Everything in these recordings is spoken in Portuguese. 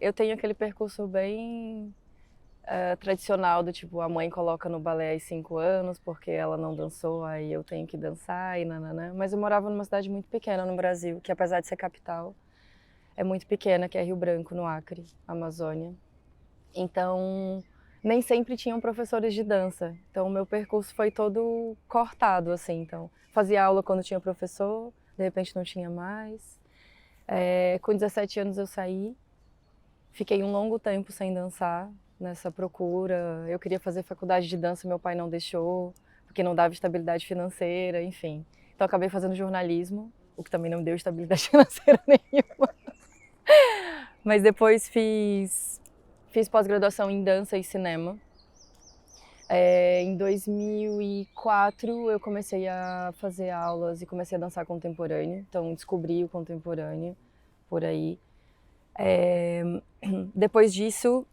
Eu tenho aquele percurso bem tradicional do tipo, a mãe coloca no balé aos 5 anos porque ela não dançou, aí eu tenho que dançar e nananã. Mas eu morava numa cidade muito pequena no Brasil, que apesar de ser capital, é muito pequena, que é Rio Branco, no Acre, Amazônia. Então, nem sempre tinham professores de dança. Então, o meu percurso foi todo cortado, assim. Então, fazia aula quando tinha professor, de repente não tinha mais. Com 17 anos eu saí, fiquei um longo tempo sem dançar, nessa procura. Eu queria fazer faculdade de dança, meu pai não deixou, porque não dava estabilidade financeira, enfim. Então, acabei fazendo jornalismo, o que também não me deu estabilidade financeira nenhuma. Mas depois fiz pós-graduação em dança e cinema. Em 2004 eu comecei a fazer aulas e comecei a dançar contemporâneo, então descobri o contemporâneo por aí. Depois disso,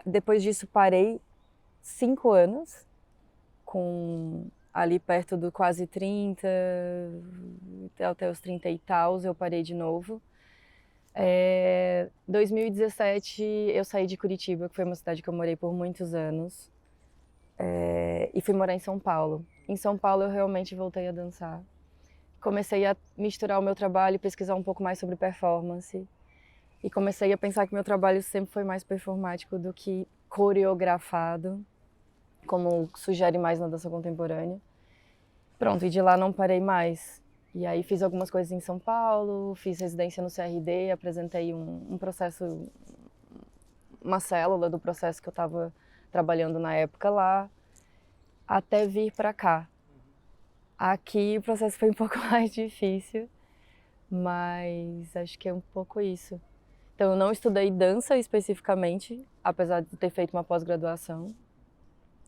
depois disso parei 5 anos, com ali perto do quase 30, até os 30 e tal, eu parei de novo. 2017 eu saí de Curitiba, que foi uma cidade que eu morei por muitos anos, e fui morar em São Paulo. Em São Paulo eu realmente voltei a dançar. Comecei a misturar o meu trabalho, pesquisar um pouco mais sobre performance, e comecei a pensar que meu trabalho sempre foi mais performático do que coreografado, como sugere mais na dança contemporânea. Pronto, e de lá não parei mais. E aí fiz algumas coisas em São Paulo, fiz residência no CRD, apresentei um processo, uma célula do processo que eu estava trabalhando na época lá, até vir para cá. Aqui o processo foi um pouco mais difícil, mas acho que é um pouco isso. Então eu não estudei dança especificamente, apesar de ter feito uma pós-graduação,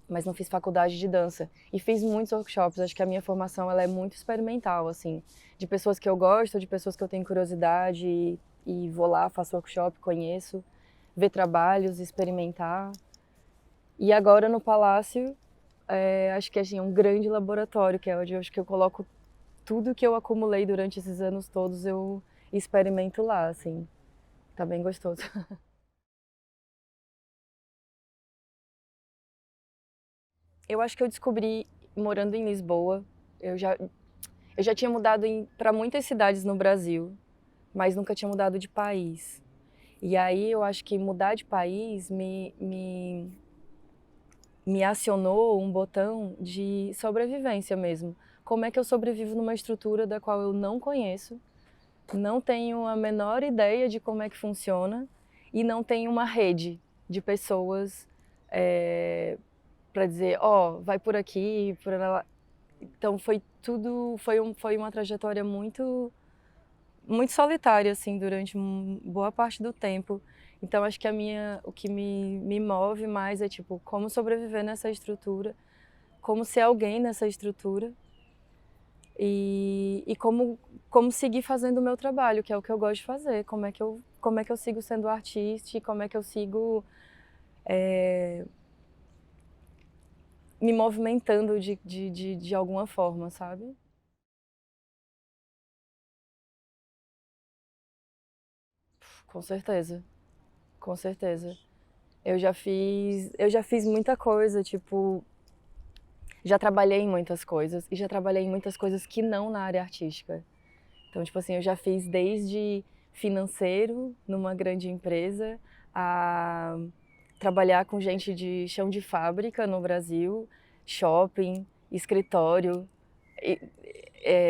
mas não fiz faculdade de dança. E fiz muitos workshops, acho que a minha formação ela é muito experimental, assim, de pessoas que eu gosto, de pessoas que eu tenho curiosidade e vou lá, faço workshop, conheço, ver trabalhos, experimentar. E agora no Palácio, acho que é um grande laboratório, que é onde eu acho que eu coloco tudo que eu acumulei durante esses anos todos, eu experimento lá, assim. Tá bem gostoso. Eu acho que eu descobri morando em Lisboa. Eu já, eu já tinha mudado para muitas cidades no Brasil, mas nunca tinha mudado de país. E aí eu acho que mudar de país me acionou um botão de sobrevivência mesmo. Como é que eu sobrevivo numa estrutura da qual eu não conheço, não tenho a menor ideia de como é que funciona e não tenho uma rede de pessoas para dizer, ó, vai por aqui, por lá. Então foi tudo, foi uma trajetória muito solitária assim durante boa parte do tempo. Então acho que o que me move mais é tipo como sobreviver nessa estrutura, como ser alguém nessa estrutura e como seguir fazendo o meu trabalho, que é o que eu gosto de fazer. Como é que eu sigo sendo artista, e como é que eu sigo me movimentando de alguma forma, sabe? Com certeza, com certeza. Eu já fiz muita coisa, tipo, já trabalhei em muitas coisas e já trabalhei em muitas coisas que não na área artística. Então, tipo assim, eu já fiz desde financeiro numa grande empresa a trabalhar com gente de chão de fábrica no Brasil, shopping, escritório,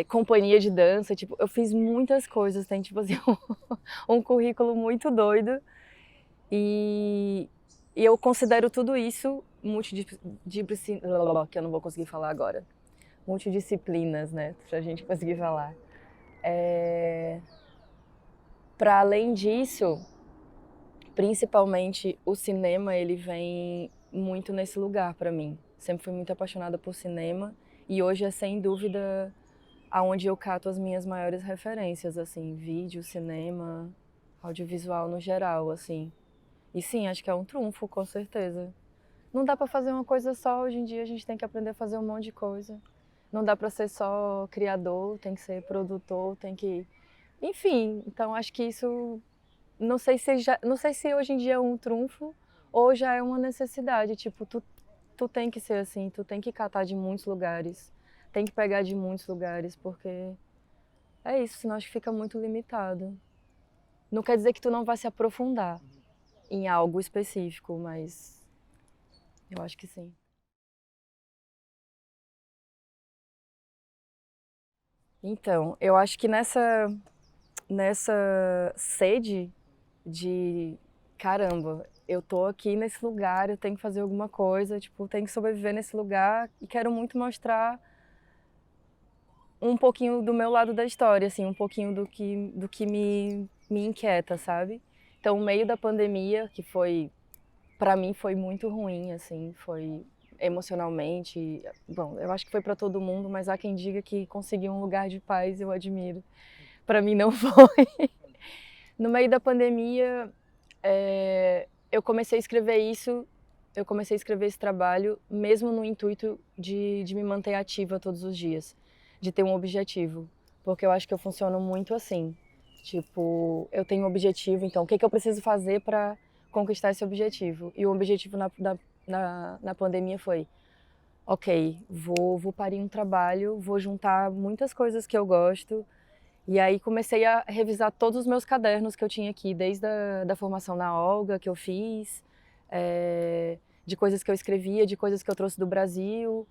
companhia de dança, tipo, eu fiz muitas coisas, tem tipo assim um currículo muito doido e, e eu considero tudo isso multidisciplinas, que eu não vou conseguir falar agora, multidisciplinas, né, pra gente conseguir falar. Para além disso, principalmente o cinema, ele vem muito nesse lugar para mim. Sempre fui muito apaixonada por cinema e hoje é sem dúvida aonde eu cato as minhas maiores referências, assim, vídeo, cinema, audiovisual no geral, assim. E sim, acho que é um trunfo, com certeza. Não dá para fazer uma coisa só, hoje em dia a gente tem que aprender a fazer um monte de coisa. Não dá para ser só criador, tem que ser produtor, tem que... Enfim, então acho que isso não sei se hoje em dia é um trunfo ou já é uma necessidade. Tipo, tu tem que ser assim, tu tem que catar de muitos lugares, tem que pegar de muitos lugares, porque é isso, senão acho que fica muito limitado. Não quer dizer que tu não vai se aprofundar em algo específico, mas eu acho que sim. Então, eu acho que nessa sede de caramba, eu tô aqui nesse lugar, eu tenho que fazer alguma coisa, tipo, tenho que sobreviver nesse lugar e quero muito mostrar um pouquinho do meu lado da história, assim, um pouquinho do que me inquieta, sabe? Então, o meio da pandemia, que foi, para mim, foi muito ruim, assim, foi emocionalmente, bom, eu acho que foi para todo mundo, mas há quem diga que conseguir um lugar de paz, eu admiro. Para mim não foi. No meio da pandemia, eu comecei a escrever isso, eu comecei a escrever esse trabalho, mesmo no intuito de me manter ativa todos os dias, de ter um objetivo, porque eu acho que eu funciono muito assim. Tipo, eu tenho um objetivo, então o que eu preciso fazer para conquistar esse objetivo? E o objetivo na pandemia foi: ok, vou parir um trabalho, vou juntar muitas coisas que eu gosto. E aí comecei a revisar todos os meus cadernos que eu tinha aqui, desde da formação na Olga que eu fiz, de coisas que eu escrevia, de coisas que eu trouxe do Brasil,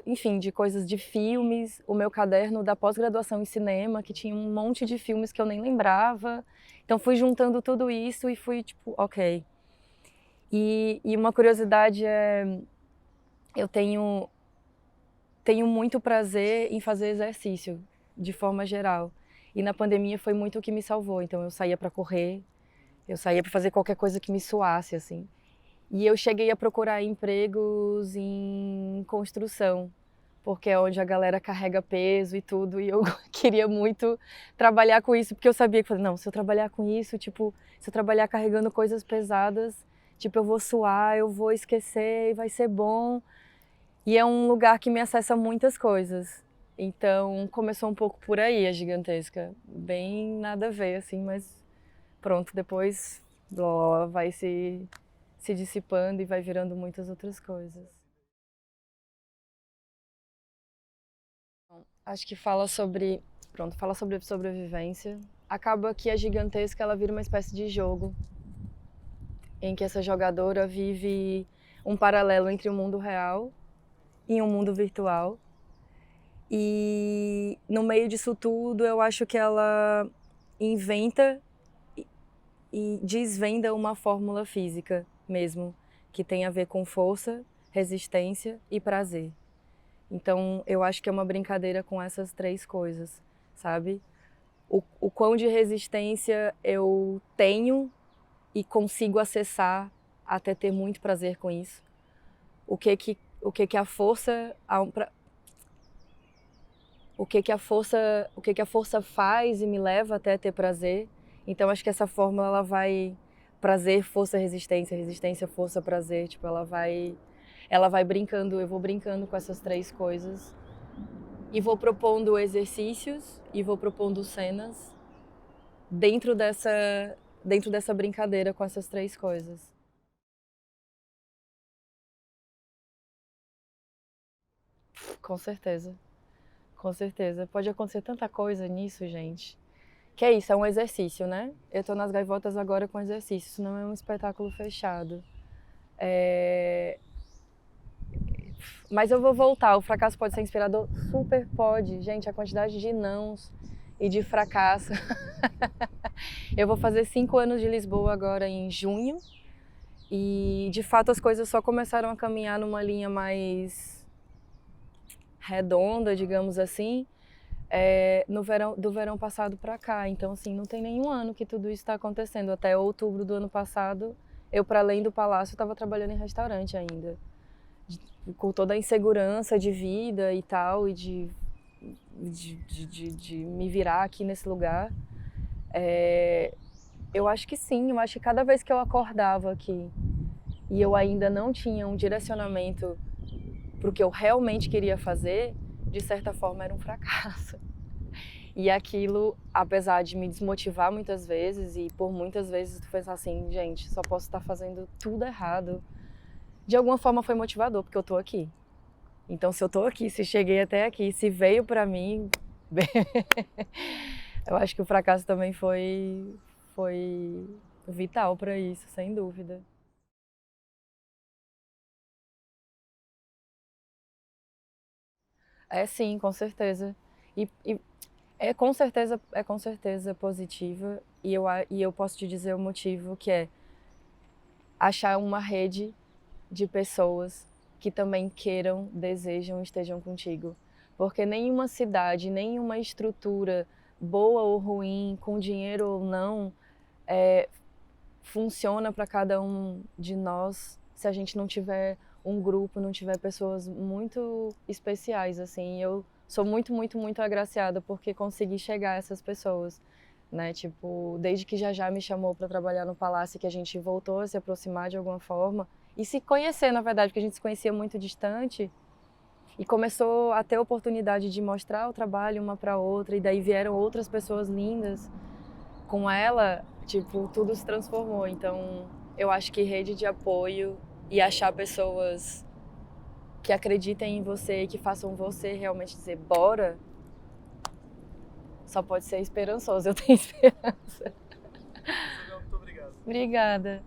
enfim, de coisas de filmes, o meu caderno da pós-graduação em cinema, que tinha um monte de filmes que eu nem lembrava. Então fui juntando tudo isso e fui tipo, ok. E uma curiosidade é, eu tenho muito prazer em fazer exercício, de forma geral. E na pandemia foi muito o que me salvou. Então eu saía para correr, eu saía para fazer qualquer coisa que me suasse, assim. E eu cheguei a procurar empregos em construção, porque é onde a galera carrega peso e tudo. E eu queria muito trabalhar com isso, porque eu sabia que, não, se eu trabalhar com isso, tipo, se eu trabalhar carregando coisas pesadas, tipo, eu vou suar, eu vou esquecer e vai ser bom. E é um lugar que me acessa muitas coisas. Então começou um pouco por aí a gigantesca. Bem nada a ver, assim, mas pronto, depois vai se dissipando e vai virando muitas outras coisas. Bom, acho que fala sobre sobrevivência. Acaba que a gigantesca ela vira uma espécie de jogo em que essa jogadora vive um paralelo entre o mundo real e um mundo virtual. E no meio disso tudo, eu acho que ela inventa e desvenda uma fórmula física mesmo, que tem a ver com força, resistência e prazer. Então, eu acho que é uma brincadeira com essas três coisas, sabe? O quão de resistência eu tenho e consigo acessar até ter muito prazer com isso. O que a força o que a força faz e me leva até ter prazer. Então acho que essa fórmula ela vai prazer, força, resistência, resistência, força, prazer, tipo ela vai brincando, eu vou brincando com essas três coisas e vou propondo exercícios e vou propondo cenas dentro dessa brincadeira com essas três coisas. Com certeza. Com certeza. Pode acontecer tanta coisa nisso, gente. Que é isso, é um exercício, né? Eu tô nas gaivotas agora com exercício, isso não é um espetáculo fechado. Mas eu vou voltar, o fracasso pode ser inspirador? Super pode. Gente, a quantidade de nãos e de fracasso. Eu vou fazer 5 anos de Lisboa agora em junho. E, de fato, as coisas só começaram a caminhar numa linha mais redonda, digamos assim, no do verão passado para cá. Então, assim, não tem nenhum ano que tudo isso está acontecendo. Até outubro do ano passado, eu, para além do palácio, estava trabalhando em restaurante ainda. Com toda a insegurança de vida e tal, e de me virar aqui nesse lugar. Eu acho que sim, eu acho que cada vez que eu acordava aqui e eu ainda não tinha um direcionamento para o que eu realmente queria fazer, de certa forma era um fracasso. E aquilo, apesar de me desmotivar muitas vezes e por muitas vezes tu pensar assim, gente, só posso estar fazendo tudo errado, de alguma forma foi motivador, porque eu tô aqui. Então, se eu tô aqui, se cheguei até aqui, se veio pra mim, eu acho que o fracasso também foi vital pra isso, sem dúvida. É sim, com certeza. E é com certeza positiva. E eu posso te dizer o motivo que é achar uma rede de pessoas que também queiram, desejam, estejam contigo. Porque nenhuma cidade, nenhuma estrutura, boa ou ruim, com dinheiro ou não, funciona para cada um de nós se a gente não tiver um grupo, não tiver pessoas muito especiais, assim. Eu sou muito, muito, muito agraciada porque consegui chegar a essas pessoas, né? Tipo, desde que já me chamou para trabalhar no Palácio, que a gente voltou a se aproximar de alguma forma e se conhecer, na verdade, porque a gente se conhecia muito distante e começou a ter a oportunidade de mostrar o trabalho uma para outra e daí vieram outras pessoas lindas com ela, tipo, tudo se transformou. Então, eu acho que rede de apoio e achar pessoas que acreditem em você e que façam você realmente dizer bora, só pode ser esperançoso. Eu tenho esperança. Isabel, muito obrigado. Obrigada.